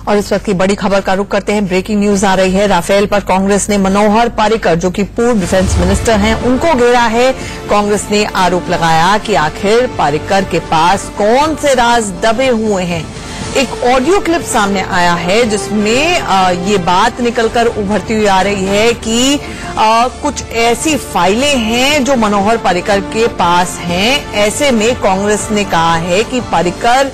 और इस वक्त की बड़ी खबर का रुख करते हैं। ब्रेकिंग न्यूज आ रही है। राफेल पर कांग्रेस ने मनोहर पर्रिकर, जो कि पूर्व डिफेंस मिनिस्टर हैं, उनको घेरा है। कांग्रेस ने आरोप लगाया कि आखिर पर्रिकर के पास कौन से राज दबे हुए हैं। एक ऑडियो क्लिप सामने आया है जिसमें ये बात निकलकर उभरती हुई आ रही है कि कुछ ऐसी फाइलें हैं जो मनोहर पर्रिकर के पास हैं। ऐसे में कांग्रेस ने कहा है कि पर्रिकर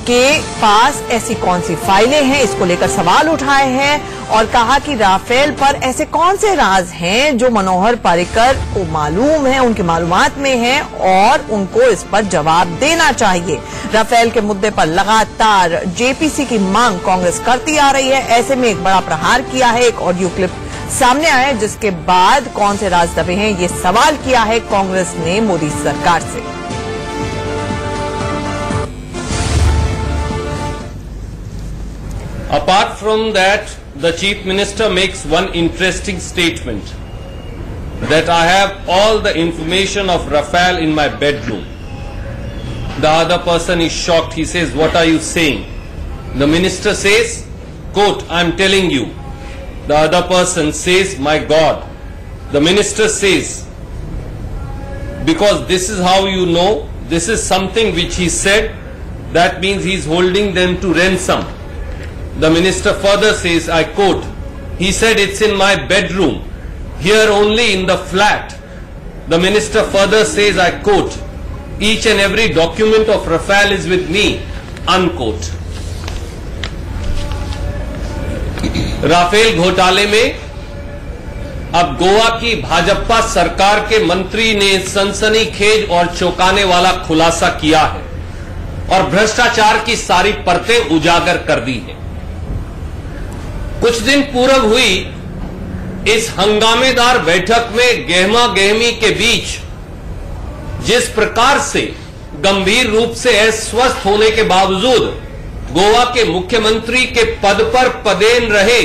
के पास ऐसी कौन सी फाइलें हैं, इसको लेकर सवाल उठाए हैं और कहा कि राफेल पर ऐसे कौन से राज हैं जो मनोहर पर्रिकर को मालूम है, उनकी मालूमात में हैं और उनको इस पर जवाब देना चाहिए। राफेल के मुद्दे पर लगातार जेपीसी की मांग कांग्रेस करती आ रही है। ऐसे में एक बड़ा प्रहार किया है। एक ऑडियो क्लिप सामने आया है जिसके बाद कौन से राज दबे हैं, ये सवाल किया है कांग्रेस ने मोदी सरकार से। Apart from that, the Chief Minister makes one interesting statement that I have all the information of Rafael in my bedroom. The other person is shocked. He says, "What are you saying?" The minister says, quote, "I'm telling you." The other person says, "My God." The minister says, "Because this is how you know, this is something which he said, that means he is holding them to ransom." The minister further says, I quote, "He said it's in my bedroom, here only in the flat." The minister further says, I quote, "Each and every document of Rafael is with me," unquote. Rafale घोटाले में अब गोवा की भाजपा सरकार के मंत्री ने सनसनीखेज और चौंकाने वाला खुलासा किया है और भ्रष्टाचार की सारी परतें उजागर कर दी है। कुछ दिन पूर्व हुई इस हंगामेदार बैठक में गहमा गहमी के बीच जिस प्रकार से गंभीर रूप से अस्वस्थ होने के बावजूद गोवा के मुख्यमंत्री के पद पर पदेन रहे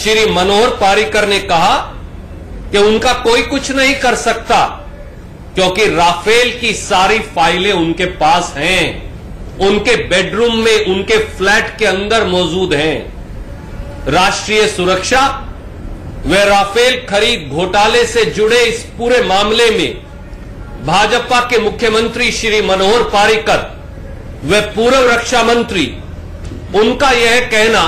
श्री मनोहर पर्रिकर ने कहा कि उनका कोई कुछ नहीं कर सकता क्योंकि राफेल की सारी फाइलें उनके पास हैं, उनके बेडरूम में, उनके फ्लैट के अंदर मौजूद हैं। राष्ट्रीय सुरक्षा व राफेल खरीद घोटाले से जुड़े इस पूरे मामले में भाजपा के मुख्यमंत्री श्री मनोहर पर्रिकर व पूर्व रक्षा मंत्री, उनका यह कहना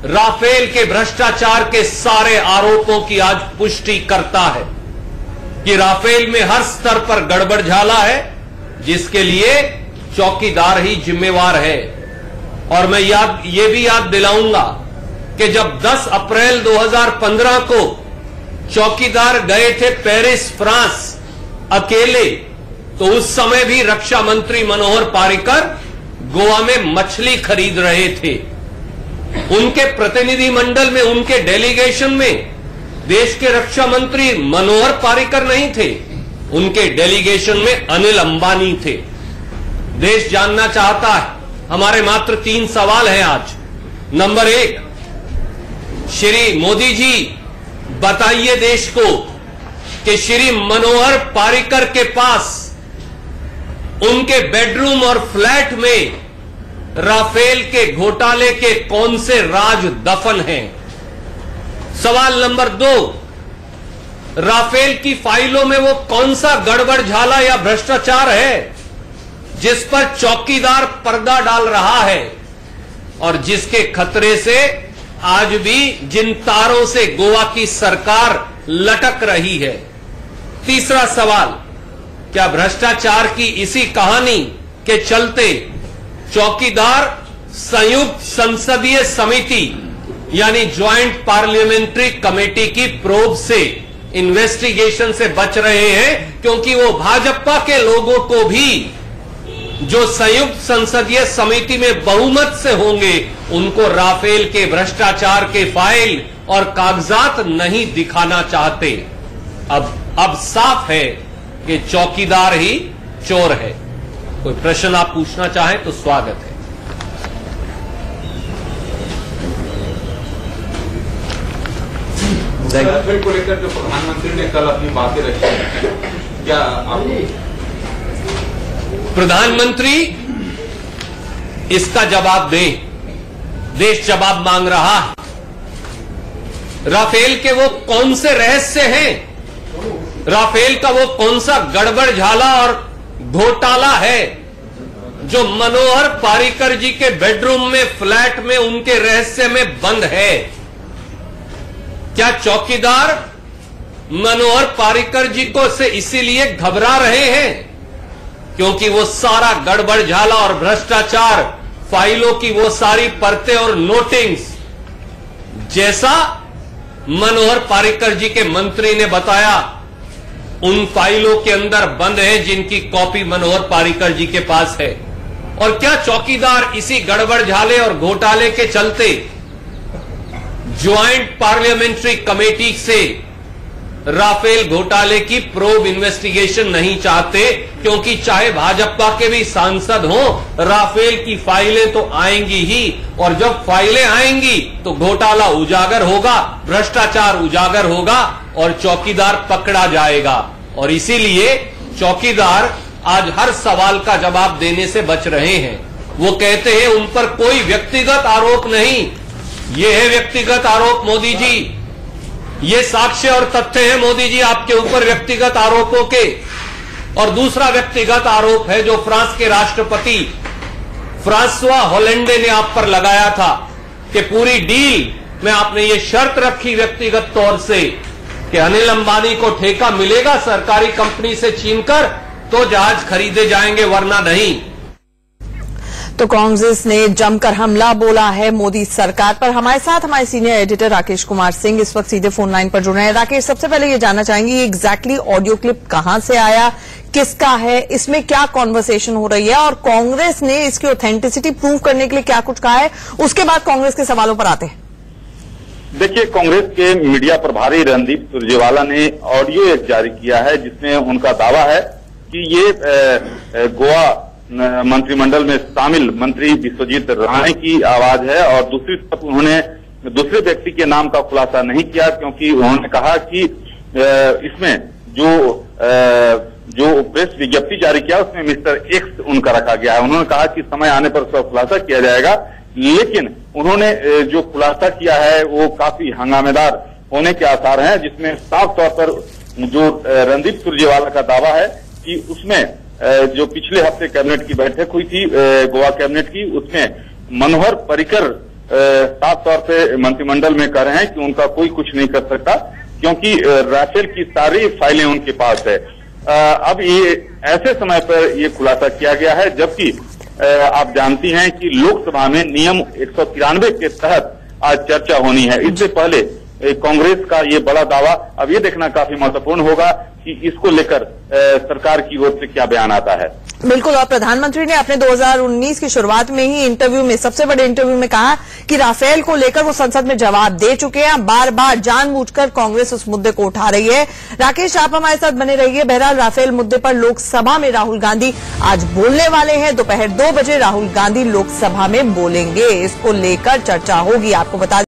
राफेल के भ्रष्टाचार के सारे आरोपों की आज पुष्टि करता है कि राफेल में हर स्तर पर गड़बड़झाला है जिसके लिए चौकीदार ही जिम्मेवार है। और मैं ये भी याद दिलाऊंगा कि जब 10 अप्रैल 2015 को चौकीदार गए थे पेरिस फ्रांस अकेले, तो उस समय भी रक्षा मंत्री मनोहर पर्रिकर गोवा में मछली खरीद रहे थे। उनके प्रतिनिधि मंडल में, उनके डेलीगेशन में देश के रक्षा मंत्री मनोहर पर्रिकर नहीं थे, उनके डेलीगेशन में अनिल अंबानी थे। देश जानना चाहता है। हमारे मात्र 3 सवाल हैं आज। नंबर 1, श्री मोदी जी बताइए देश को कि श्री मनोहर पर्रिकर के पास उनके बेडरूम और फ्लैट में राफेल के घोटाले के कौन से राज दफन हैं। सवाल नंबर 2, राफेल की फाइलों में वो कौन सा गड़बड़झाला या भ्रष्टाचार है जिस पर चौकीदार पर्दा डाल रहा है और जिसके खतरे से आज भी जिन तारों से गोवा की सरकार लटक रही है। तीसरा सवाल, क्या भ्रष्टाचार की इसी कहानी के चलते चौकीदार संयुक्त संसदीय समिति यानी ज्वाइंट पार्लियामेंट्री कमेटी की प्रोब से, इन्वेस्टिगेशन से बच रहे हैं क्योंकि वो भाजपा के लोगों को भी जो संयुक्त संसदीय समिति में बहुमत से होंगे उनको राफेल के भ्रष्टाचार के फाइल और कागजात नहीं दिखाना चाहते। अब साफ है कि चौकीदार ही चोर है। कोई प्रश्न आप पूछना चाहें तो स्वागत है। राफेल को लेकर जो प्रधानमंत्री ने कल अपनी बातें रखी, क्या आप प्रधानमंत्री इसका जवाब दें देश जवाब मांग रहा है। राफेल के वो कौन से रहस्य हैं, राफेल का वो कौन सा गड़बड़ झाला और घोटाला है जो मनोहर पारिकर जी के बेडरूम में, फ्लैट में, उनके रहस्य में बंद है? क्या चौकीदार मनोहर पारिकर जी को से इसीलिए घबरा रहे हैं क्योंकि वो सारा गड़बड़ झाला और भ्रष्टाचार, फाइलों की वो सारी परतें और नोटिंग्स जैसा मनोहर पारिकर जी के मंत्री ने बताया उन फाइलों के अंदर बंद है जिनकी कॉपी मनोहर पारिकर जी के पास है? और क्या चौकीदार इसी गड़बड़ झाले और घोटाले के चलते ज्वाइंट पार्लियामेंट्री कमेटी से राफेल घोटाले की प्रोब इन्वेस्टिगेशन नहीं चाहते? क्योंकि चाहे भाजपा के भी सांसद हों, राफेल की फाइलें तो आएंगी ही, और जब फाइलें आएंगी तो घोटाला उजागर होगा, भ्रष्टाचार उजागर होगा और चौकीदार पकड़ा जाएगा। और इसीलिए चौकीदार आज हर सवाल का जवाब देने से बच रहे हैं। वो कहते हैं उन पर कोई व्यक्तिगत आरोप नहीं। ये है व्यक्तिगत आरोप मोदी जी, ये साक्ष्य और तथ्य है मोदी जी आपके ऊपर व्यक्तिगत आरोपों के। और दूसरा व्यक्तिगत आरोप है जो फ्रांस के राष्ट्रपति फ्रांसवा होलेंडे ने आप पर लगाया था कि पूरी डील में आपने ये शर्त रखी व्यक्तिगत तौर से कि अनिल अंबानी को ठेका मिलेगा सरकारी कंपनी से छीनकर तो जहाज खरीदे जाएंगे, वरना नहीं। तो कांग्रेस ने जमकर हमला बोला है मोदी सरकार पर। हमारे साथ हमारे सीनियर एडिटर राकेश कुमार सिंह इस वक्त सीधे फोन लाइन पर जुड़ रहे हैं। राकेश, सबसे पहले ये जानना चाहेंगे ये एग्जैक्टली ऑडियो क्लिप कहां से आया, किसका है, इसमें क्या कॉन्वर्सेशन हो रही है और कांग्रेस ने इसकी ऑथेंटिसिटी प्रूव करने के लिए क्या कुछ कहा है, उसके बाद कांग्रेस के सवालों पर आते हैं। देखिए, कांग्रेस के मीडिया प्रभारी रणदीप सुरजेवाला ने ऑडियो एक जारी किया है जिसमें उनका दावा है कि ये गोवा मंत्रिमंडल में शामिल मंत्री विश्वजीत राणे की आवाज है। और दूसरी तरफ उन्होंने दूसरे व्यक्ति के नाम का खुलासा नहीं किया क्योंकि उन्होंने कहा कि इसमें जो प्रेस विज्ञप्ति जारी किया उसमें मिस्टर एक्स उनका रखा गया है। उन्होंने कहा कि समय आने पर उसका खुलासा किया जाएगा, लेकिन उन्होंने जो खुलासा किया है वो काफी हंगामेदार होने के आसार हैं, जिसमें साफ तौर पर जो रणदीप सुरजेवाला का दावा है कि उसमें जो पिछले हफ्ते कैबिनेट की बैठक हुई थी गोवा कैबिनेट की, उसमें मनोहर पर्रिकर साफ तौर पे मंत्रिमंडल में कह रहे हैं कि उनका कोई कुछ नहीं कर सकता क्योंकि राफेल की सारी फाइलें उनके पास है। अब ये ऐसे समय पर ये खुलासा किया गया है जबकि आप जानती हैं कि लोकसभा में नियम 193 के तहत आज चर्चा होनी है। इससे पहले कांग्रेस का ये बड़ा दावा अब ये देखना काफी महत्वपूर्ण होगा कि इसको लेकर सरकार की ओर से क्या बयान आता है। बिल्कुल, और प्रधानमंत्री ने अपने 2019 की शुरुआत में ही इंटरव्यू में, सबसे बड़े इंटरव्यू में कहा कि राफेल को लेकर वो संसद में जवाब दे चुके हैं। बार बार जानबूझकर कांग्रेस उस मुद्दे को उठा रही है। राकेश, आप हमारे साथ बने रहिए। बहरहाल राफेल मुद्दे पर लोकसभा में राहुल गांधी आज बोलने वाले हैं। दोपहर 2 बजे राहुल गांधी लोकसभा में बोलेंगे, इसको लेकर चर्चा होगी। आपको बता